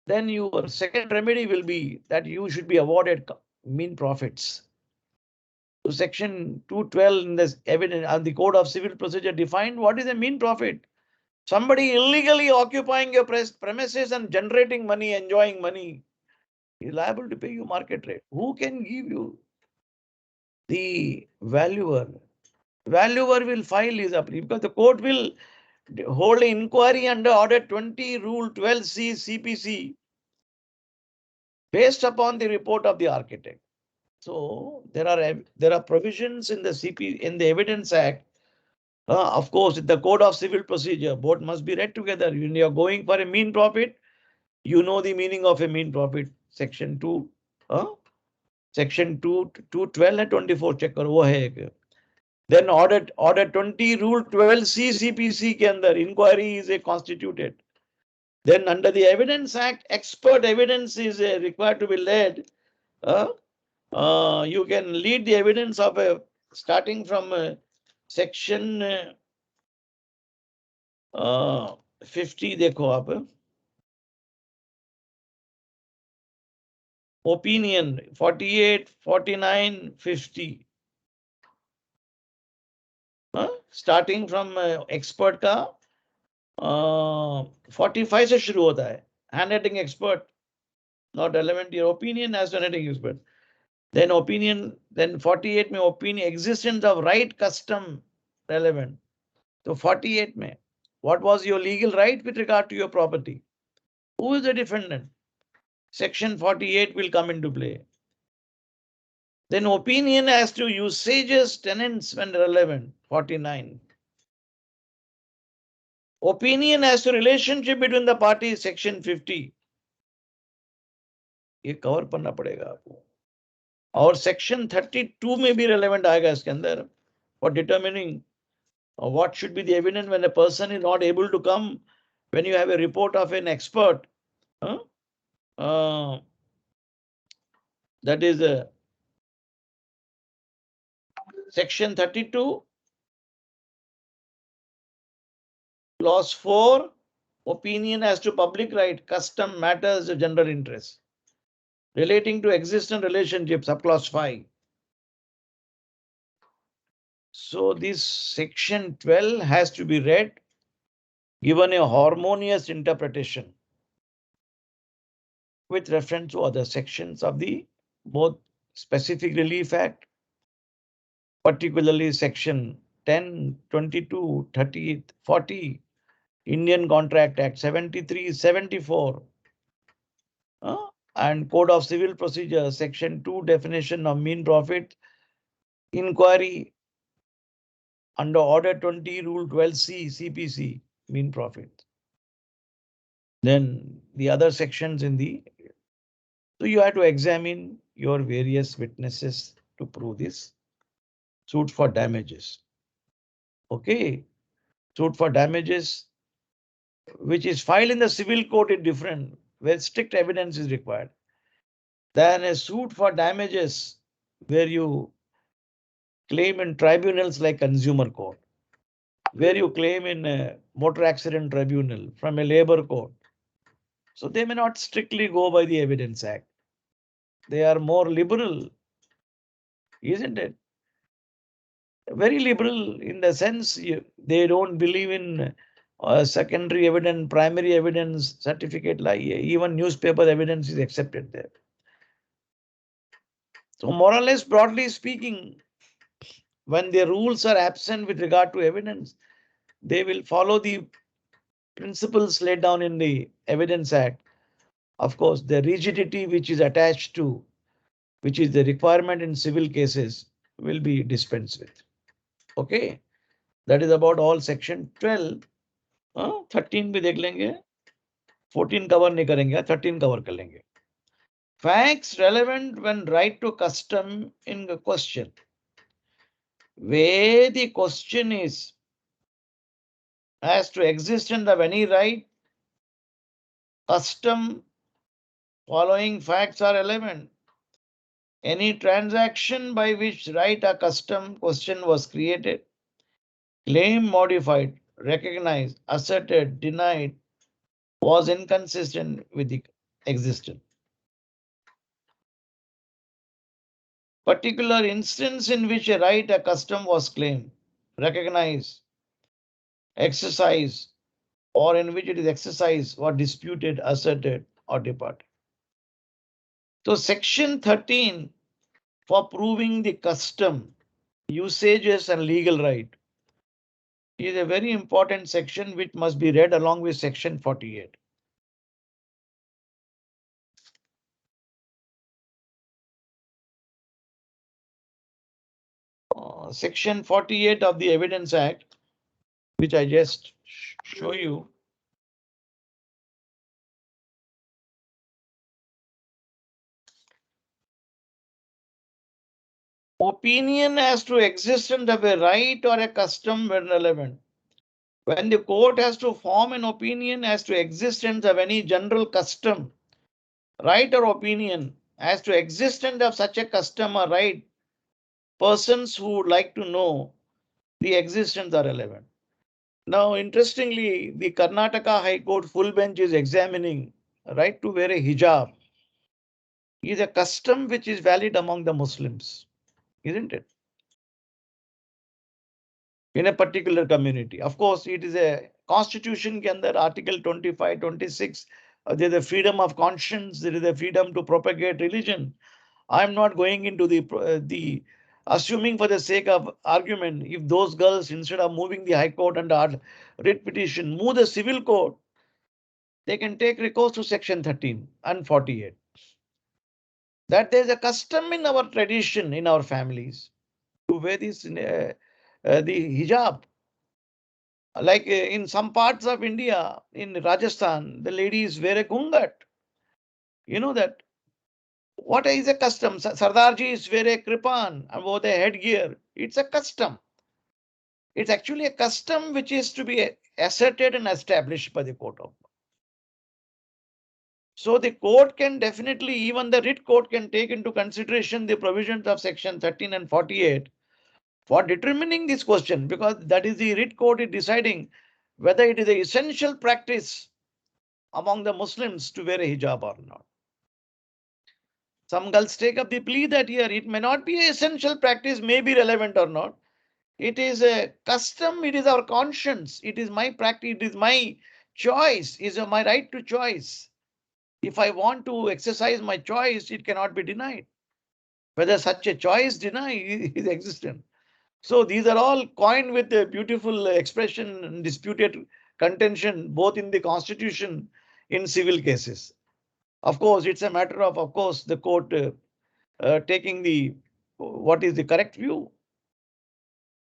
then your second remedy will be that you should be awarded mean profits. So section 212 in this evidence and the code of civil procedure defined what is a mean profit. Somebody illegally occupying your premises and generating money, enjoying money, is liable to pay you market rate. Who can give you? The valuer. Valuer will file his application because the court will hold an inquiry under Order 20, Rule 12C CPC based upon the report of the architect. So there are provisions in the Evidence Act. Of course, in the Code of Civil Procedure, both must be read together. When you are going for a mean profit, you know the meaning of a mean profit. Section 2, Section 2, 212 and 24 check करो, वो है एक. Then order 20 rule 12C CPC के अंदर inquiry is constituted. Then under the Evidence Act, expert evidence is required to be led. You can lead the evidence of starting from section 50 देखो आप. Opinion 48, 49, 50. Starting from expert का 45 से शुरू होता है. Handwriting expert, not relevant. Your opinion as handwriting expert. Then opinion, then 48 में opinion, existence of right custom relevant. So 48 में, what was your legal right with regard to your property? Who is the defendant? Section 48 will come into play. Then opinion as to usages, tenants when relevant, 49. Opinion as to relationship between the parties, section 50. ये cover करना पड़ेगा आपको. और section 32 में भी relevant आएगा इसके अंदर for determining what should be the evidence when a person is not able to come, when you have a report of an expert. That is section 32, clause 4, opinion as to public right, custom, matters of general interest relating to existing relationships, subclause 5. So this section 12 has to be read, given a harmonious interpretation with reference to other sections of the both Specific Relief Act, particularly section 10, 22, 30, 40, Indian Contract Act 73, 74, and Code of Civil Procedure, Section 2, definition of mean profit, inquiry under Order 20, Rule 12C, CPC, mean profit. Then the other sections in the, so you have to examine your various witnesses to prove this. Suit for damages. Okay. Suit for damages, which is filed in the civil court, is different, where strict evidence is required. Then a suit for damages, where you claim in tribunals like consumer court, where you claim in a motor accident tribunal from a labor court. So they may not strictly go by the Evidence Act. They are more liberal, isn't it? Very liberal in the sense they don't believe in secondary evidence, primary evidence certificate, like even newspaper evidence is accepted there. So more or less, broadly speaking, when the rules are absent with regard to evidence, they will follow the principles laid down in the Evidence Act. Of course, the rigidity which is attached to, which is the requirement in civil cases, will be dispensed with. Okay, that is about all section 12. 13 भी देख लेंगे, 14 cover नहीं करेंगे, 13 cover कर लेंगे. Facts relevant when right to custom in the question, where the question is as to existence of any right, custom, following facts are relevant. Any transaction by which right or custom question was created, claim modified, recognized, asserted, denied, was inconsistent with the existence. Particular instance in which a right or custom was claimed, recognized, exercised, or in which it is exercised or disputed, asserted, or departed. So section 13 for proving the custom, usages, and legal right is a very important section which must be read along with section 48. Section 48 of the Evidence Act, which I just show you. Opinion as to existence of a right or a custom when relevant. When the court has to form an opinion as to existence of any general custom, right or opinion as to existence of such a custom or right, persons who would like to know the existence are relevant. Now, interestingly, the Karnataka High Court full bench is examining right to wear a hijab is a custom which is valid among the Muslims, isn't it? In a particular community. Of course, it is a constitution ke andar article 25, 26. There is a freedom of conscience. There is a freedom to propagate religion. I'm not going into the assuming for the sake of argument, if those girls, instead of moving the High Court under writ petition, move the civil court, they can take recourse to section 13 and 48. That there's a custom in our tradition, in our families, to wear this the hijab. Like in some parts of India, in Rajasthan, the ladies wear a gungat. You know that. What is a custom? Sardarjis wear a kripan and wear the headgear. It's a custom. It's actually a custom which is to be asserted and established by the court of law. So the court can definitely, even the writ court can take into consideration the provisions of section 13 and 48 for determining this question, because that is the writ court is deciding whether it is an essential practice among the Muslims to wear a hijab or not. Some girls take up the plea that here it may not be an essential practice, may be relevant or not. It is a custom, it is our conscience, it is my practice, it is my choice, it is my right to choice. If I want to exercise my choice, it cannot be denied. Whether such a choice denied is existent. So these are all coined with a beautiful expression, disputed contention both in the constitution, in civil cases. Of course, it's a matter of course, the court taking the what is the correct view.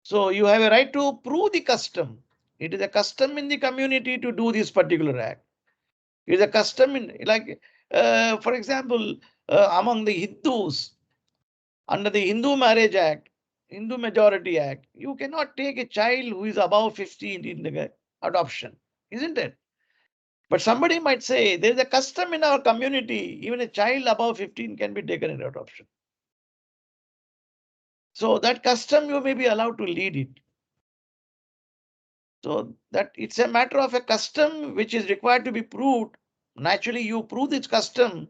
So you have a right to prove the custom. It is a custom in the community to do this particular act. It is a custom in, like, for example, among the Hindus, under the Hindu Marriage Act, Hindu Majority Act, you cannot take a child who is above 15 in the adoption, isn't it? But somebody might say there is a custom in our community, even a child above 15 can be taken in adoption. So that custom you may be allowed to lead it. So that it's a matter of a custom which is required to be proved. Naturally, you prove this custom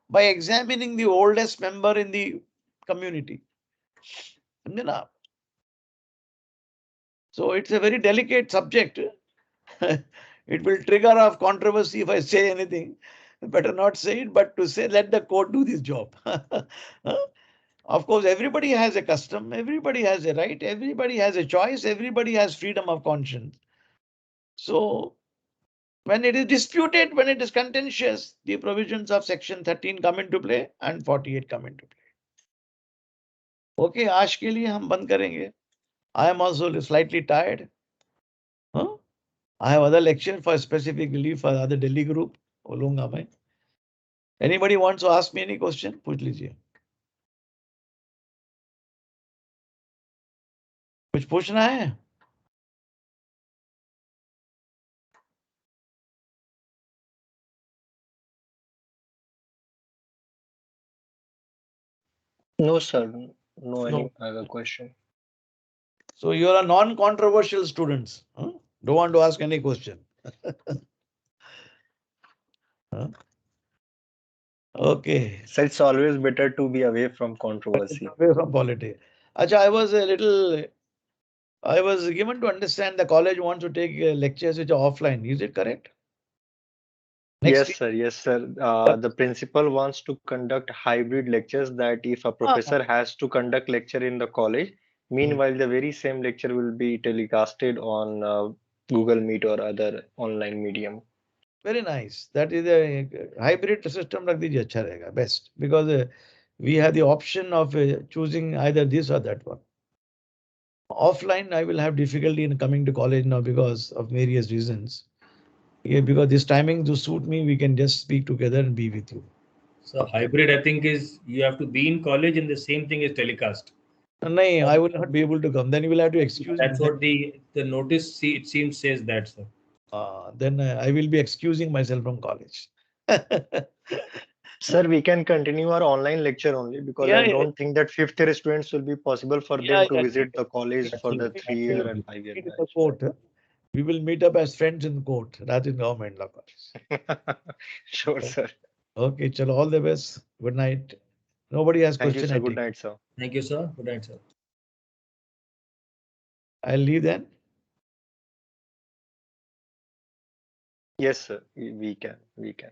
by examining the oldest member in the community. So it's a very delicate subject. It will trigger off controversy if I say anything. Better not say it, but to say let the court do this job. Of course, everybody has a custom, everybody has a right, everybody has a choice, everybody has freedom of conscience. So when it is disputed, when it is contentious, the provisions of section 13 come into play and 48 come into play. Okay, आज के लिए हम बंद करेंगे. I am also slightly tired. Huh? I have other lecture for specifically for other Delhi group. वो लूंगा मैं. Anybody wants to ask me any question? पूछ लीजिए. कुछ पूछना है? No, sir. No, any No. other question. So you are a non-controversial students. Huh? Don't want to ask any question. Huh? Okay. So it's always better to be away from controversy. Away from politics. Acha, I was given to understand the college wants to take lectures which are offline. Is it correct? Next Yes, sir. Yes, sir. The principal wants to conduct hybrid lectures, that if a professor has to conduct lecture in the college, meanwhile the very same lecture will be telecasted on Google Meet or other online medium. Very nice. That is a hybrid system रख दीजिए अच्छा रहेगा best because we have the option of choosing either this or that one. Offline, I will have difficulty in coming to college now because of various reasons. Yeah, because this timing to suit me, we can just speak together and be with you. So hybrid, I think, is you have to be in college and the same thing is telecast. No, I will not be able to come. Then you will have to excuse That's me. what the notice it seems says that, sir. Then I will be excusing myself from college. Sir, we can continue our online lecture only because Yeah, I yeah. don't think that fifth year students will be possible for them to visit the college for the Absolutely, 3-year and absolutely. 5-year In the batch. court, huh? We will meet up as friends in court, not in government law college. Sure, sir. Okay, chalo, all the best. Good night. Nobody has Thank you, question. sir. I Good take. night, sir. Thank you, sir. Good night, sir. I'll leave then. Yes, sir. We can. We can.